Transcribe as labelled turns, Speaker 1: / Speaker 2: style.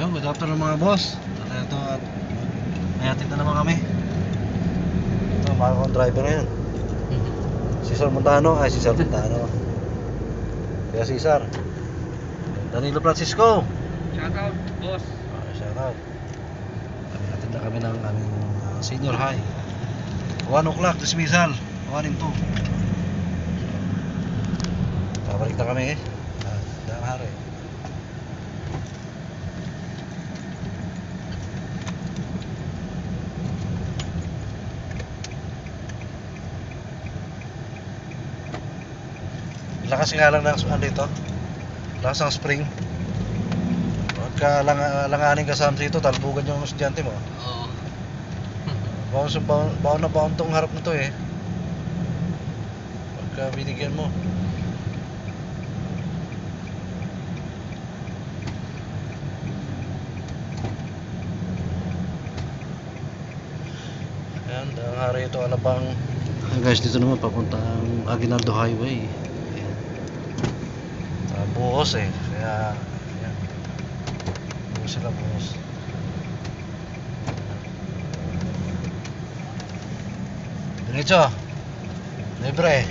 Speaker 1: Ayun, good afternoon mga boss. Ito at may hatid na naman kami. Ito, bagong driver ngayon. Cesar Montano. Kaya Cesar Danilo Francisco.
Speaker 2: Shout out, boss.
Speaker 1: Shout out. Hatid na kami ng aming senior high. 1 o'clock dismissal. 1 and 2. Babalik na kami Dang hari. Lakas nga lang ng dito. Lakas ng spring. Pagka langanin ka sa dito, talbugan yung estudyante mo.
Speaker 2: Oo.
Speaker 1: Baon na baon tong harap na to Pagka binigyan mo. Ayan, ang hari ito Alabang. Guys, dito naman papuntang Aguinaldo Highway. Buhos kaya ayan. Buhos sila buhos. Diretso libre.